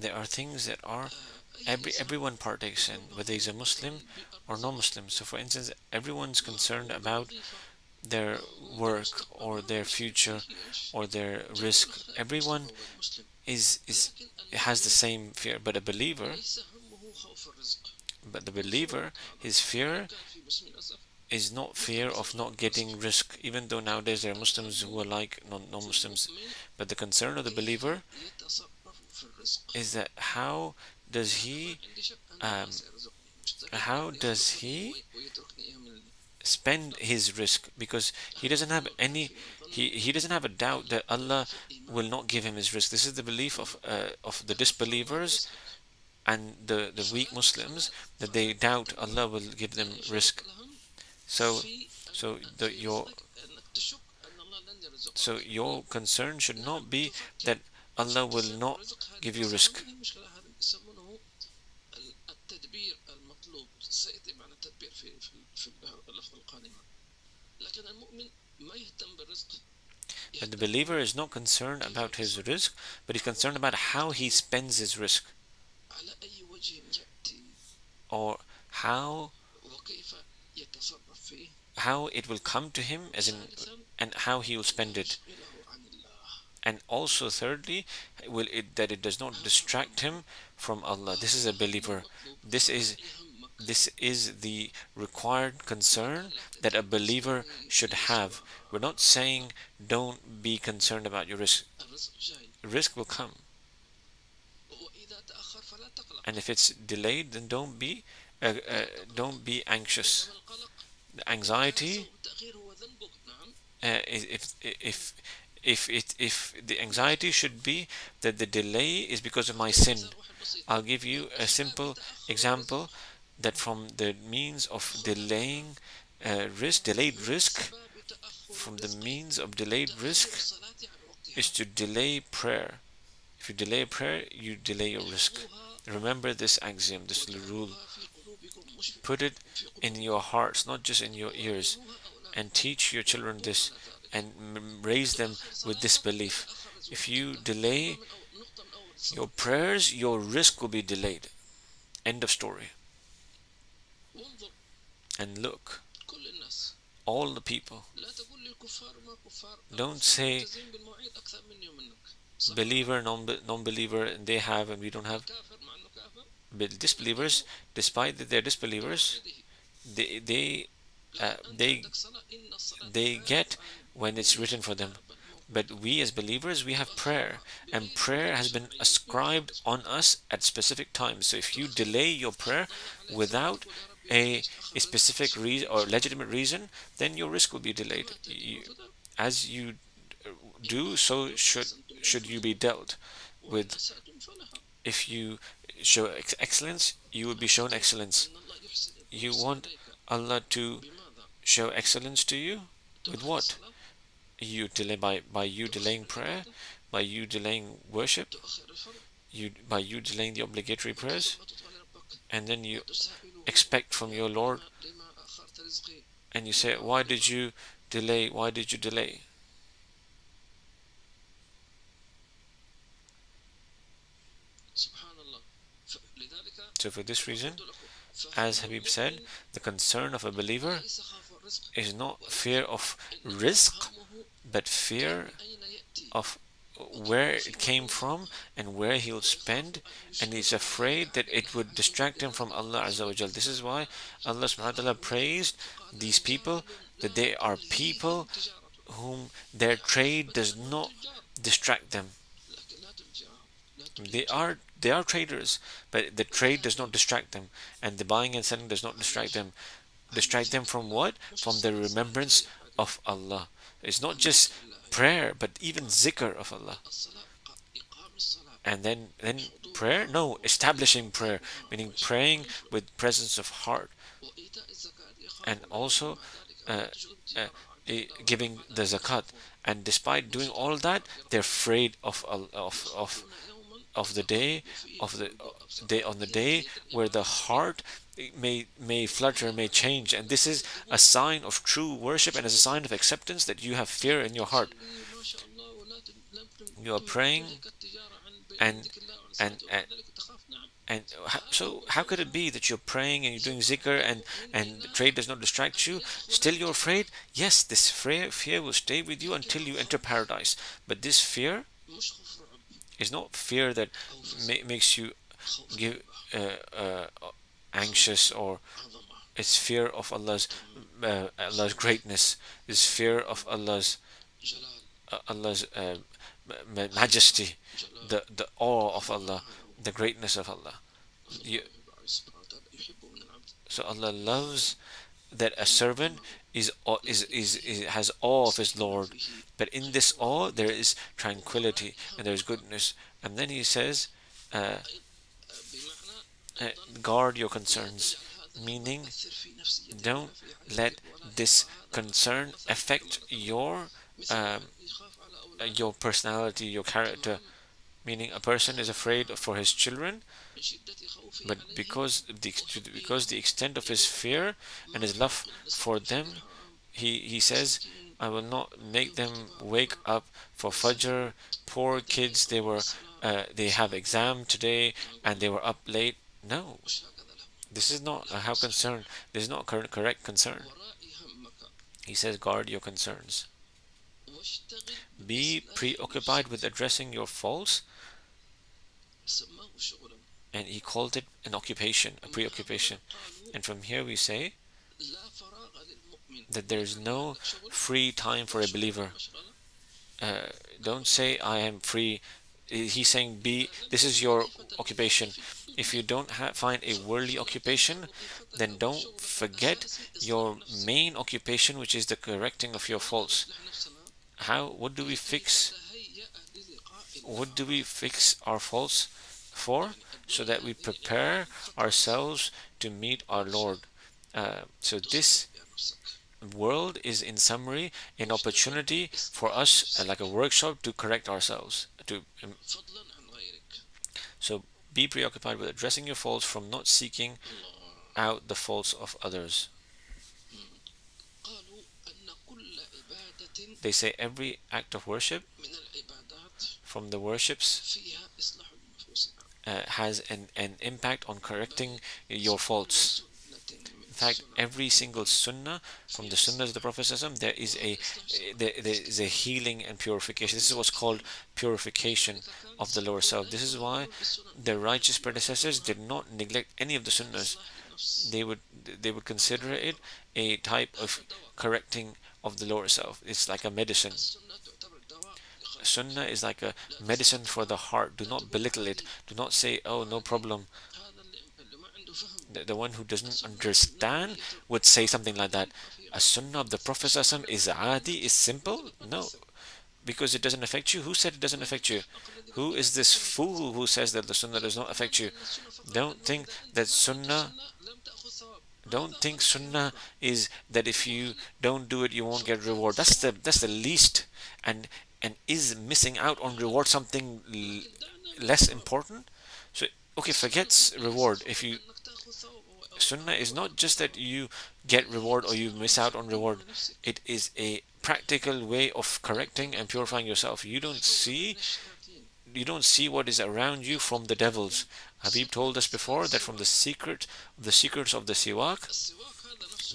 there are things that are everyone partakes in, whether he's a Muslim or non-Muslim. So for instance, everyone's concerned about their work or their future or their risk. Everyone is has the same fear, but the believer, his fear is not fear of not getting risk, even though nowadays there are Muslims who are like non-Muslims. But the concern of the believer is that um, how does he spend his risk, because he doesn't have he doesn't have a doubt that Allah will not give him his risk. This is the belief of the disbelievers and the weak Muslims, that they doubt Allah will give them risk. So your concern should not be that Allah will not give you risk. But the believer is not concerned about his risk, but he's concerned about how he spends his risk, or how it will come to him, as in, and how he will spend it. And also thirdly, that it does not distract him from Allah. This is a believer. This is the required concern that a believer should have. We're not saying don't be concerned about your risk. Risk will come, and if it's delayed, then don't be anxious. The anxiety, if the anxiety should be that the delay is because of my sin. I'll give you a simple example, that from the means of delayed risk, from the means of delayed risk is to delay prayer. If you delay prayer, you delay your risk. Remember this axiom, this rule. Put it in your hearts, not just in your ears, and teach your children this, and raise them with this belief. If you delay your prayers, your risk will be delayed. End of story. And look, all the people, don't say believer, non-believer, they have and we don't have. But disbelievers, despite that they're disbelievers, they get when it's written for them. But we as believers, we have prayer, and prayer has been ascribed on us at specific times. So if you delay your prayer without a specific reason or legitimate reason, then your risk will be delayed. As you do, so should you be dealt with. If you show excellence, you will be shown excellence. You want Allah to show excellence to you? With what? You delay by you delaying prayer, by you delaying worship, by you delaying the obligatory prayers, and then you expect from your Lord, and you say, why did you delay? Why did you delay? So for this reason, as Habib said, the concern of a believer is not fear of risk, but fear of where it came from and where he'll spend, and he's afraid that it would distract him from Allah Azza wa Jal. This is why Allah subhanahu wa ta'ala praised these people, that they are people whom their trade does not distract them. They are traders, but the trade does not distract them, and the buying and selling does not distract them. Distract them from what? From the remembrance of Allah. It's not just prayer, but even zikr of Allah. And then prayer? No, establishing prayer, meaning praying with presence of heart, and also giving the zakat. And despite doing all that, they're afraid of the day on the day where the heart may flutter, may change, and this is a sign of true worship and is a sign of acceptance that you have fear in your heart. You are praying, and and so how could it be that you're praying and you're doing zikr and trade does not distract you? Still you're afraid? Yes, this fear will stay with you until you enter paradise. But this fear is not fear that makes you give anxious, or it's fear of Allah's greatness. It's fear of Allah's majesty, the awe of Allah, the greatness of Allah. You, so Allah loves that a servant has awe of his Lord, but in this awe there is tranquility and there is goodness. And then He says, uh, guard your concerns, meaning don't let this concern affect your personality, your character. Meaning a person is afraid for his children, but because the extent of his fear and his love for them, he says, I will not make them wake up for Fajr. Poor kids, they have exam today and they were up late. No, this is not how concern. This is not correct concern. He says, guard your concerns. Be preoccupied with addressing your faults, and he called it an occupation, a preoccupation. And from here we say that there is no free time for a believer. Don't say I am free. He's saying this is your occupation. If you don't find a worldly occupation, then don't forget your main occupation, which is the correcting of your faults. What do we fix our faults for? So that we prepare ourselves to meet our Lord. So this world is, in summary, an opportunity for us, like a workshop, to correct ourselves. So be preoccupied with addressing your faults from not seeking out the faults of others. They say every act of worship from the worships has an impact on correcting your faults. In fact, every single sunnah from the sunnahs of the Prophet ﷺ, there is a healing and purification. This is what's called purification of the lower self. This is why the righteous predecessors did not neglect any of the sunnahs. They would consider it a type of correcting of the lower self. It's like a medicine. Sunnah is like a medicine for the heart. Do not belittle it. Do not say, oh, no problem. The one who doesn't understand would say something like that. A sunnah of the Prophet ﷺ is adi, is simple? No, because it doesn't affect you. Who said it doesn't affect you? Who is this fool who says that the sunnah does not affect you? Don't think sunnah is that if you don't do it, you won't get reward. That's the least, and is missing out on reward something less important? So, okay, forget reward. Sunnah is not just that you get reward or you miss out on reward. It is a practical way of correcting and purifying yourself. You don't see what is around you from the devils. Habib told us before that from the secrets of the siwak,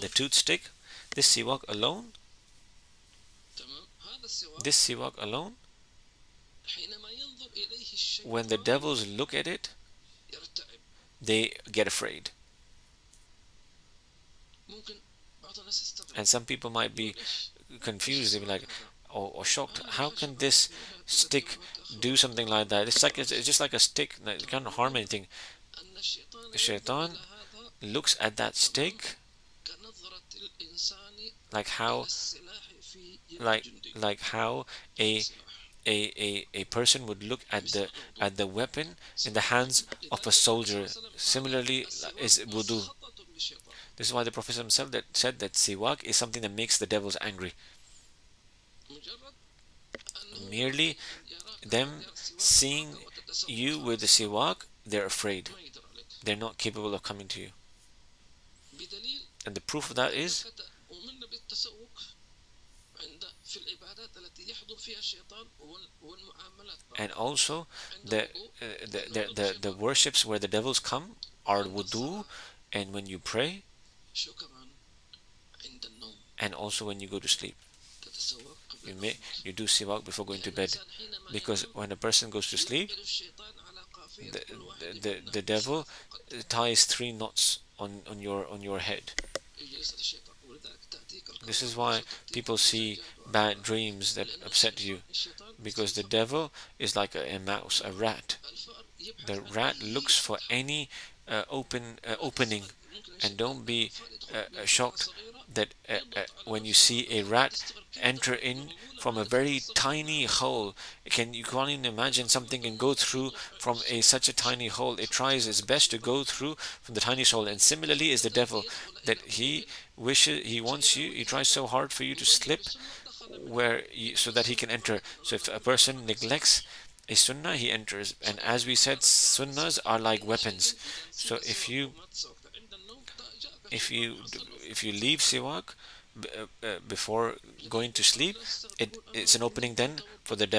the toothstick, this siwak alone, when the devils look at it, they get afraid. And some people might be confused, they'll be like, or shocked. How can this stick do something like that? It's just like a stick. It can't harm anything. The shaitan looks at that stick like how a person would look at the weapon in the hands of a soldier. Similarly is wudu. This is why the Prophet himself said that siwak is something that makes the devils angry. Merely them seeing you with the siwak, they're afraid. They're not capable of coming to you. And the proof of that is And also the worships where the devils come are wudu, and when you pray, and also when you go to sleep. You do siwak before going to bed, because when a person goes to sleep, the devil ties 3 knots on your head. This is why people see bad dreams that upset you, because the devil is like a mouse, a rat. The rat looks for any opening, and don't be shocked that when you see a rat enter in from a very tiny hole. You can't even imagine something can go through from such a tiny hole. It tries its best to go through from the tiniest hole. And similarly is the devil, that he wants you, he tries so hard for you to slip so that he can enter. So if a person neglects a sunnah, he enters. And as we said, sunnahs are like weapons. So if you leave siwak before going to sleep, it's an opening then for the devil